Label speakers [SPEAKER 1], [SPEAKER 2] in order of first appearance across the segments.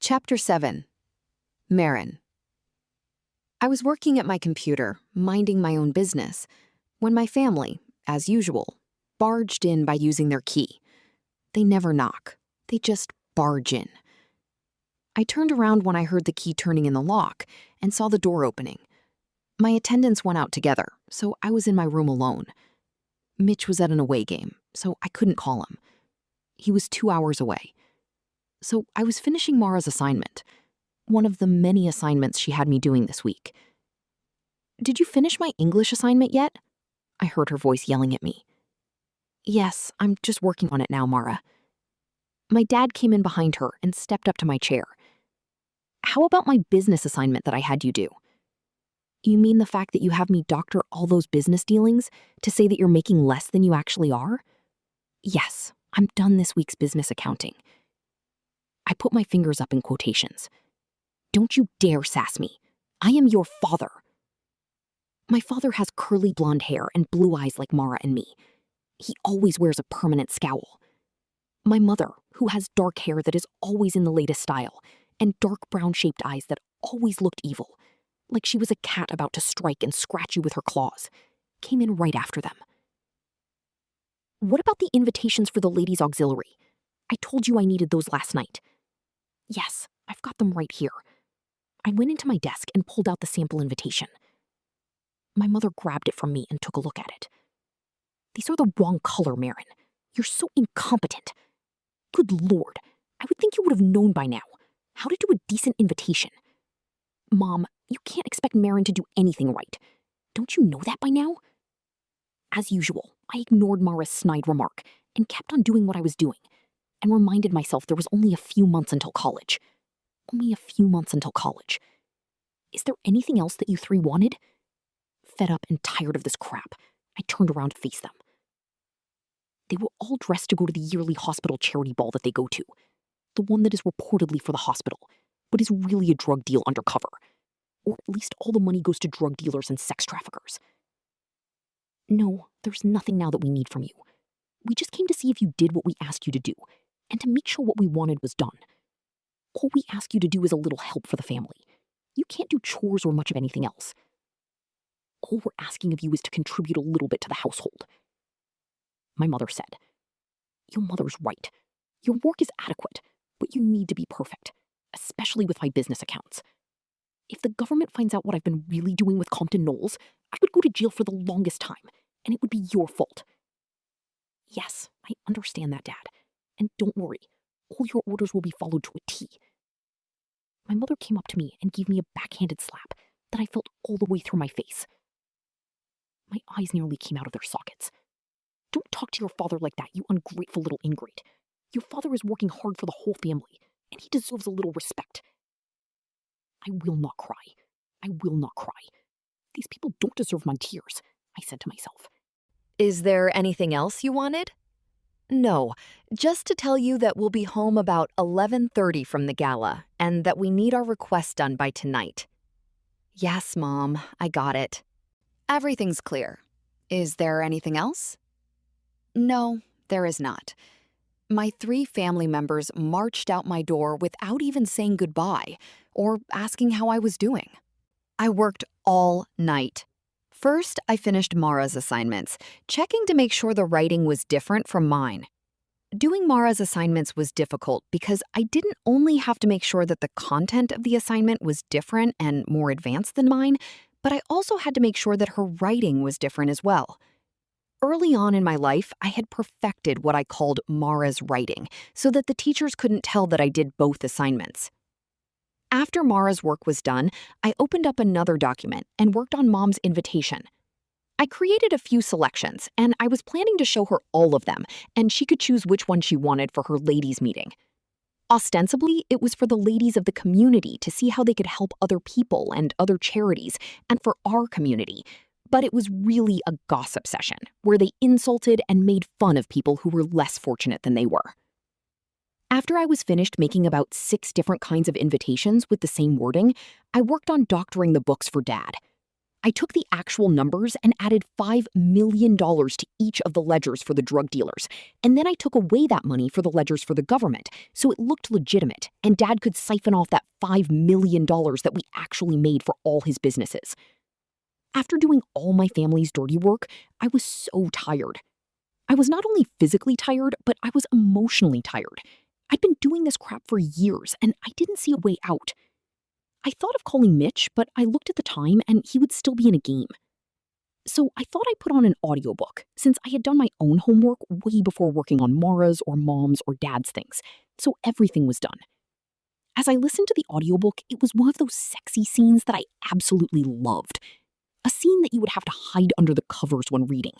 [SPEAKER 1] Chapter 7. Marin. I was working at my computer, minding my own business, when my family, as usual, barged in by using their key. They never knock. They just barge in. I turned around when I heard the key turning in the lock and saw the door opening. My attendants went out together, so I was in my room alone. Mitch was at an away game, so I couldn't call him. He was 2 hours away. So I was finishing Mara's assignment, one of the many assignments she had me doing this week. "Did you finish my English assignment yet?" I heard her voice yelling at me. "Yes, I'm just working on it now, Mara." My dad came in behind her and stepped up to my chair. "How about my business assignment that I had you do?" "You mean the fact that you have me doctor all those business dealings to say that you're making less than you actually are?" "Yes, I'm done this week's business accounting." I put my fingers up in quotations. "Don't you dare sass me. I am your father." My father has curly blonde hair and blue eyes like Mara and me. He always wears a permanent scowl. My mother, who has dark hair that is always in the latest style, and dark brown-shaped eyes that always looked evil, like she was a cat about to strike and scratch you with her claws, came in right after them. "What about the invitations for the ladies' auxiliary? I told you I needed those last night." "Yes, I've got them right here." I went into my desk and pulled out the sample invitation. My mother grabbed it from me and took a look at it. "These are the wrong color, Marin. You're so incompetent. Good Lord, I would think you would have known by now how to do a decent invitation. Mom, you can't expect Marin to do anything right. Don't you know that by now?" As usual, I ignored Mara's snide remark and kept on doing what I was doing, and reminded myself there was only a few months until college. Only a few months until college. Is there anything else that you three wanted? Fed up and tired of this crap, I turned around to face them. They were all dressed to go to the yearly hospital charity ball that they go to. The one that is reportedly for the hospital, but is really a drug deal undercover. Or at least all the money goes to drug dealers and sex traffickers. "No, there's nothing now that we need from you. We just came to see if you did what we asked you to do, and to make sure what we wanted was done. All we ask you to do is a little help for the family. You can't do chores or much of anything else. All we're asking of you is to contribute a little bit to the household." My mother said, "Your mother's right. Your work is adequate, but you need to be perfect, especially with my business accounts. If the government finds out what I've been really doing with Compton Knowles, I would go to jail for the longest time, and it would be your fault." "Yes, I understand that, Dad. And don't worry, all your orders will be followed to a T." My mother came up to me and gave me a backhanded slap that I felt all the way through my face. My eyes nearly came out of their sockets. "Don't talk to your father like that, you ungrateful little ingrate. Your father is working hard for the whole family, and he deserves a little respect." I will not cry. I will not cry. These people don't deserve my tears, I said to myself.
[SPEAKER 2] "Is there anything else you wanted?" "No, just to tell you that we'll be home about 11:30 from the gala, and that we need our request done by tonight." "Yes, Mom, I got it."
[SPEAKER 1] "Everything's clear. Is there anything else?" "No, there is not." My 3 family members marched out my door without even saying goodbye or asking how I was doing. I worked all night. First, I finished Mara's assignments, checking to make sure the writing was different from mine. Doing Mara's assignments was difficult because I didn't only have to make sure that the content of the assignment was different and more advanced than mine, but I also had to make sure that her writing was different as well. Early on in my life, I had perfected what I called Mara's writing, so that the teachers couldn't tell that I did both assignments. After Mara's work was done, I opened up another document and worked on Mom's invitation. I created a few selections, and I was planning to show her all of them, and she could choose which one she wanted for her ladies' meeting. Ostensibly, it was for the ladies of the community to see how they could help other people and other charities, and for our community. But it was really a gossip session, where they insulted and made fun of people who were less fortunate than they were. After I was finished making about 6 different kinds of invitations with the same wording, I worked on doctoring the books for Dad.
[SPEAKER 3] I took the actual numbers and added $5 million to each of the ledgers for the drug dealers. And then I took away that money for the ledgers for the government, so it looked legitimate, and Dad could siphon off that $5 million that we actually made for all his businesses. After doing all my family's dirty work, I was so tired. I was not only physically tired, but I was emotionally tired. I'd been doing this crap for years, and I didn't see a way out. I thought of calling Mitch, but I looked at the time and he would still be in a game. So I thought I'd put on an audiobook, since I had done my own homework way before working on Mara's or Mom's or Dad's things, so everything was done. As I listened to the audiobook, it was one of those sexy scenes that I absolutely loved. A scene that you would have to hide under the covers when reading.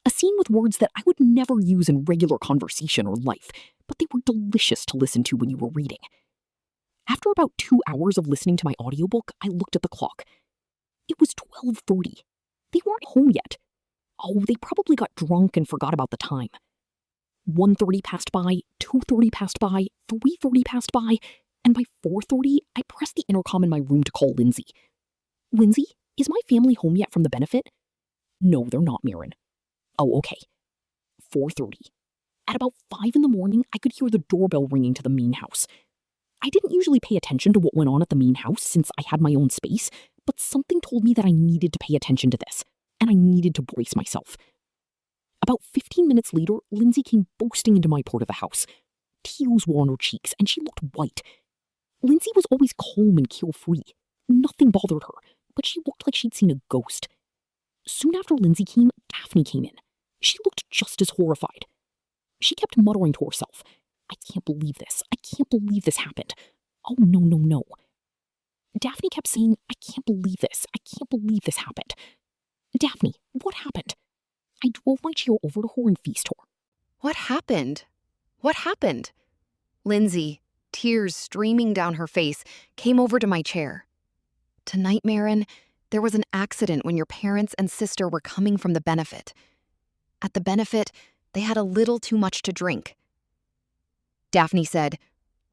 [SPEAKER 3] A scene with words that I would never use in regular conversation or life, but they were delicious to listen to when you were reading. After about 2 hours of listening to my audiobook, I looked at the clock. It was 12:30. They weren't home yet. Oh, they probably got drunk and forgot about the time. 1:30 passed by, 2:30 passed by, 3:30 passed by, and by 4:30, I pressed the intercom in my room to call Lindsay. Lindsay, is my family home yet from the benefit? No, they're not, Mirren. Oh, okay. 4:30. At about 5 in the morning, I could hear the doorbell ringing to the main house. I didn't usually pay attention to what went on at the main house since I had my own space, but something told me that I needed to pay attention to this, and I needed to brace myself. About 15 minutes later, Lindsay came boasting into my part of the house. Tears were on her cheeks, and she looked white. Lindsay was always calm and carefree. Nothing bothered her, but she looked like she'd seen a ghost. Soon after Lindsay came, Daphne came in. She looked just as horrified. She kept muttering to herself, I can't believe this. I can't believe this happened. Oh, no, no, no. Daphne kept saying, I can't believe this. I can't believe this happened. Daphne, what happened? I drove my chair over to her and faced her.
[SPEAKER 1] What happened? What happened? Lindsay, tears streaming down her face, came over to my chair. Tonight, Marin, there was an accident when your parents and sister were coming from the benefit. At the benefit, they had a little too much to drink. Daphne said,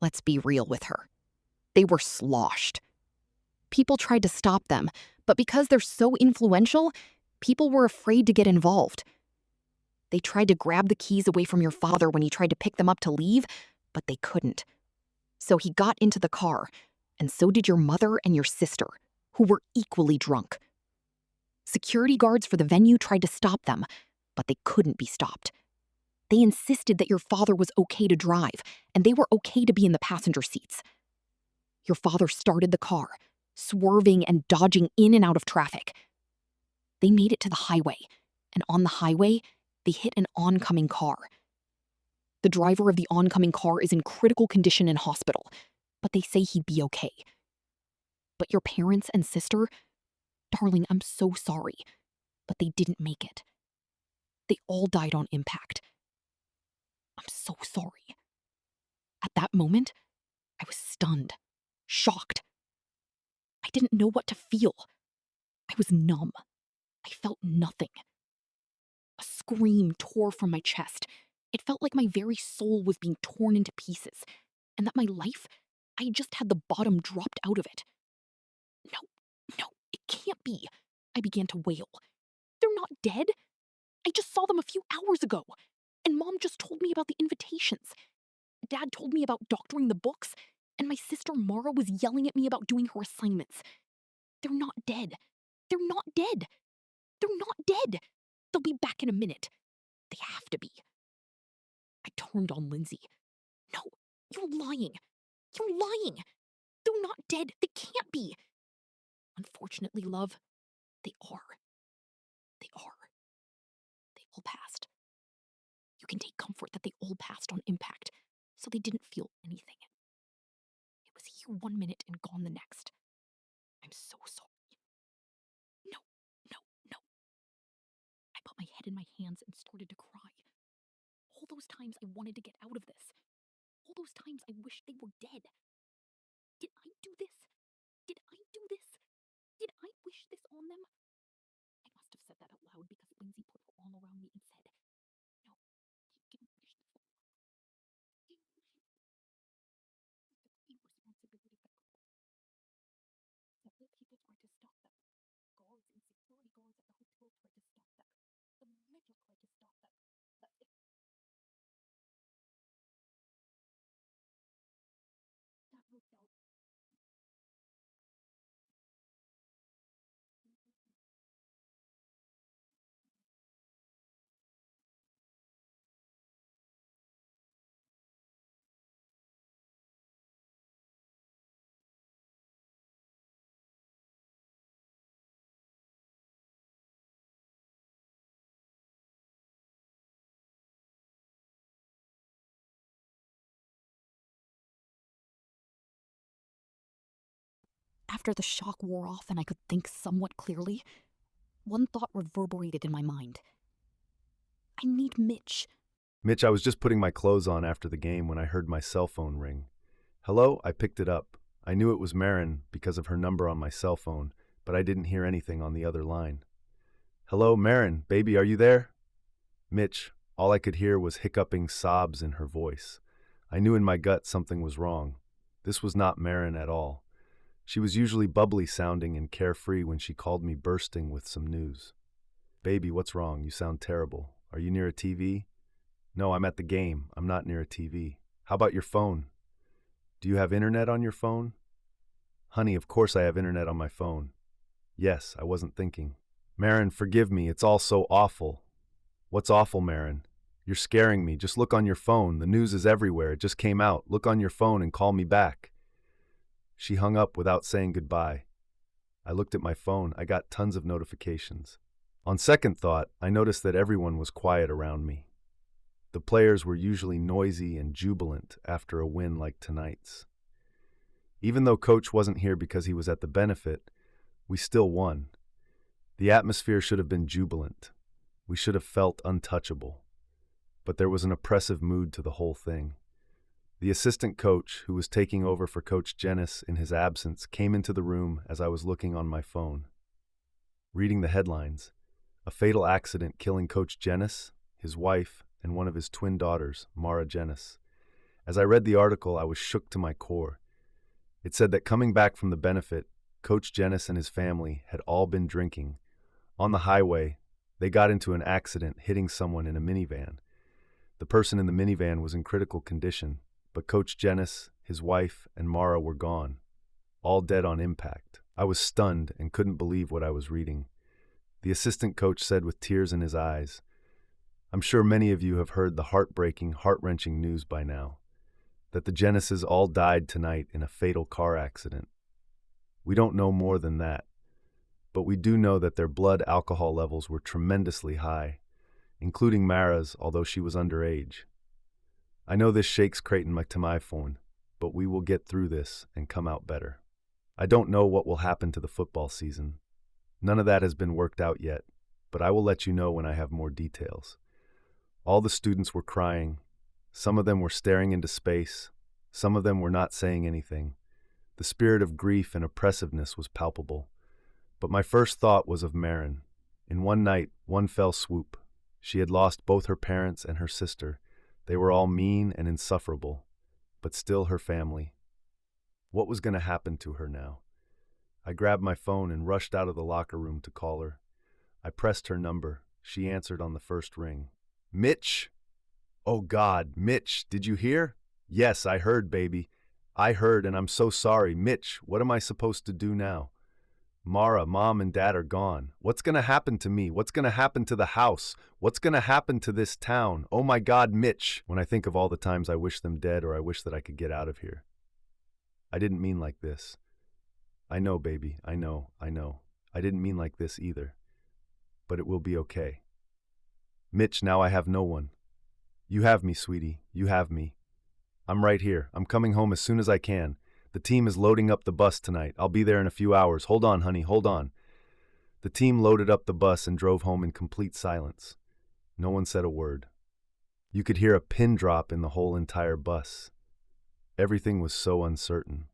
[SPEAKER 1] let's be real with her. They were sloshed. People tried to stop them, but because they're so influential, people were afraid to get involved. They tried to grab the keys away from your father when he tried to pick them up to leave, but they couldn't. So he got into the car, and so did your mother and your sister, who were equally drunk. Security guards for the venue tried to stop them, but they couldn't be stopped. They insisted that your father was okay to drive, and they were okay to be in the passenger seats. Your father started the car, swerving and dodging in and out of traffic. They made it to the highway, and on the highway, they hit an oncoming car. The driver of the oncoming car is in critical condition in hospital, but they say he'd be okay. But your parents and sister, darling, I'm so sorry, but they didn't make it. They all died on impact. I'm so sorry. At that moment, I was stunned, shocked. I didn't know what to feel. I was numb. I felt nothing. A scream tore from my chest. It felt like my very soul was being torn into pieces, and that my life, I just had the bottom dropped out of it. No, no, it can't be. I began to wail. They're not dead. I just saw them a few hours ago, and Mom just told me about the invitations. Dad told me about doctoring the books, and my sister Mara was yelling at me about doing her assignments. They're not dead. They're not dead. They're not dead. They'll be back in a minute. They have to be. I turned on Lindsay. No, you're lying. You're lying. They're not dead. They can't be. Unfortunately, love, they are. They are. They all passed. You can take comfort that they all passed on impact, so they didn't feel anything. It was here 1 minute and gone the next. I'm so sorry. No, no, no. I put my head in my hands and started to cry. All those times I wanted to get out of this. All those times I wished they were dead. Did I do this? Did I do this? Did I wish this on them? I must have said that out loud because Lindsay put her arm around me and said, no, you didn't wish this on them. You didn't wish it. You took the responsibility for it. Several people tried to stop them. Guards and
[SPEAKER 3] After the shock wore off and I could think somewhat clearly, one thought reverberated in my mind. I need Mitch.
[SPEAKER 4] Mitch, I was just putting my clothes on after the game when I heard my cell phone ring. Hello? I picked it up. I knew it was Marin because of her number on my cell phone, but I didn't hear anything on the other line. Hello, Marin, baby, are you there? Mitch, all I could hear was hiccuping sobs in her voice. I knew in my gut something was wrong. This was not Marin at all. She was usually bubbly sounding and carefree when she called me bursting with some news. Baby, what's wrong? You sound terrible. Are you near a TV? No, I'm at the game. I'm not near a TV. How about your phone? Do you have internet on your phone? Honey, of course I have internet on my phone. Yes, I wasn't thinking. Marin, forgive me. It's all so awful. What's awful, Marin? You're scaring me. Just look on your phone. The news is everywhere. It just came out. Look on your phone and call me back. She hung up without saying goodbye. I looked at my phone. I got tons of notifications. On second thought, I noticed that everyone was quiet around me. The players were usually noisy and jubilant after a win like tonight's. Even though Coach wasn't here because he was at the benefit, we still won. The atmosphere should have been jubilant. We should have felt untouchable. But there was an oppressive mood to the whole thing. The assistant coach, who was taking over for Coach Jenis in his absence, came into the room as I was looking on my phone. Reading the headlines, a fatal accident killing Coach Jenis, his wife, and one of his twin daughters, Mara Jenis. As I read the article, I was shook to my core. It said that coming back from the benefit, Coach Jenis and his family had all been drinking. On the highway, they got into an accident hitting someone in a minivan. The person in the minivan was in critical condition, but Coach Jenis, his wife, and Mara were gone, all dead on impact. I was stunned and couldn't believe what I was reading. The assistant coach said with tears in his eyes, I'm sure many of you have heard the heartbreaking, heart-wrenching news by now, that the Jenises all died tonight in a fatal car accident. We don't know more than that, but we do know that their blood alcohol levels were tremendously high, including Mara's, although she was underage. I know this shakes Creighton McTominay, but we will get through this and come out better. I don't know what will happen to the football season. None of that has been worked out yet, but I will let you know when I have more details. All the students were crying. Some of them were staring into space. Some of them were not saying anything. The spirit of grief and oppressiveness was palpable. But my first thought was of Marin. In one night, one fell swoop. She had lost both her parents and her sister. They were all mean and insufferable, but still her family. What was going to happen to her now? I grabbed my phone and rushed out of the locker room to call her. I pressed her number. She answered on the first ring. Mitch? Oh God, Mitch, did you hear? Yes, I heard, baby. I heard, and I'm so sorry. Mitch, what am I supposed to do now? Mara, Mom and Dad are gone. What's going to happen to me? What's going to happen to the house? What's going to happen to this town? Oh my God, Mitch! When I think of all the times I wish them dead or I wish that I could get out of here. I didn't mean like this. I know, baby. I know. I didn't mean like this either. But it will be okay. Mitch, now I have no one. You have me, sweetie. You have me. I'm right here. I'm coming home as soon as I can. The team is loading up the bus tonight. I'll be there in a few hours. Hold on, honey, hold on. The team loaded up the bus and drove home in complete silence. No one said a word. You could hear a pin drop in the whole entire bus. Everything was so uncertain.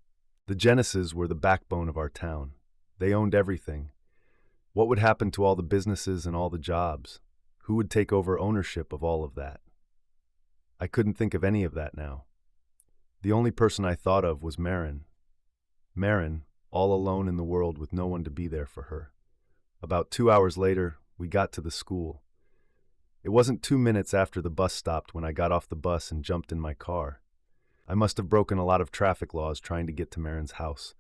[SPEAKER 4] The Jenises were the backbone of our town. They owned everything. What would happen to all the businesses and all the jobs? Who would take over ownership of all of that? I couldn't think of any of that now. The only person I thought of was Marin. Marin, all alone in the world with no one to be there for her. About 2 hours later, we got to the school. It wasn't 2 minutes after the bus stopped when I got off the bus and jumped in my car. I must have broken a lot of traffic laws trying to get to Marin's house.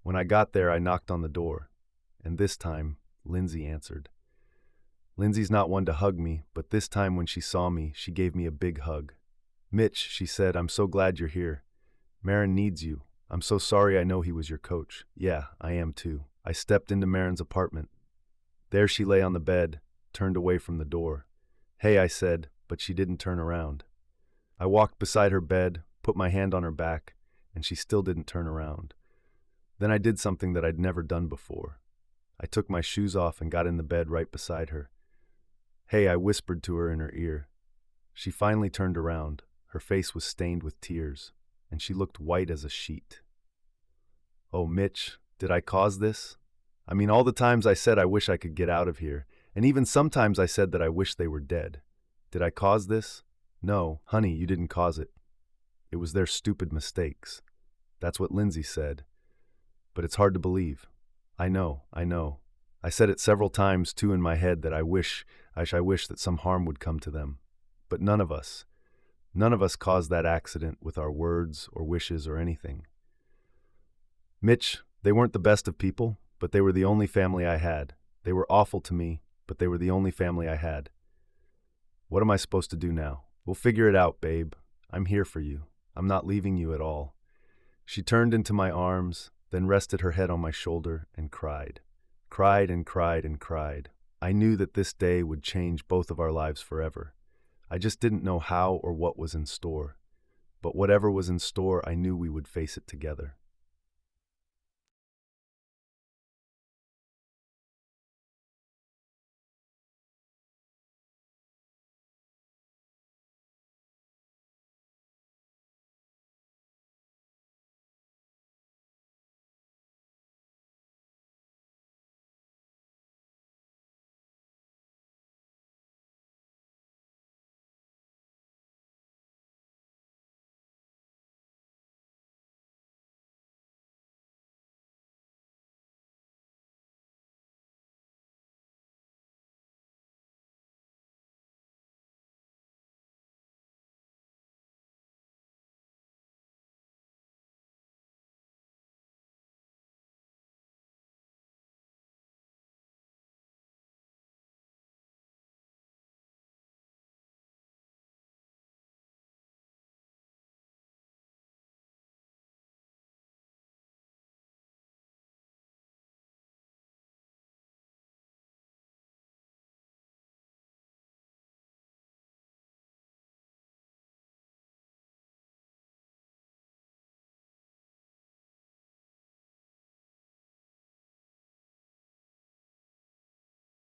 [SPEAKER 4] When I got there, I knocked on the door, and this time, Lindsay answered. Lindsay's not one to hug me, but this time when she saw me, she gave me a big hug. Mitch, she said, I'm so glad you're here. Marin needs you. I'm so sorry I know he was your coach. Yeah, I am too. I stepped into Marin's apartment. There she lay on the bed, turned away from the door. Hey, I said, but she didn't turn around. I walked beside her bed, put my hand on her back, and she still didn't turn around. Then I did something that I'd never done before. I took my shoes off and got in the bed right beside her. "Hey," I whispered to her in her ear. She finally turned around. Her face was stained with tears, and she looked white as a sheet. "Oh, Mitch, did I cause this? I mean, all the times I said I wish I could get out of here, and even sometimes I said that I wish they were dead. Did I cause this? No, honey, you didn't cause it. It was their stupid mistakes." That's what Lindsay said. But it's hard to believe. I know. I said it several times, too, in my head that I wish that some harm would come to them. But none of us caused that accident with our words or wishes or anything. Mitch, they weren't the best of people, but they were the only family I had. They were awful to me, but they were the only family I had. What am I supposed to do now? We'll figure it out, babe. I'm here for you. I'm not leaving you at all. She turned into my arms, then rested her head on my shoulder and cried. Cried and cried and cried. I knew that this day would change both of our lives forever. I just didn't know how or what was in store. But whatever was in store, I knew we would face it together.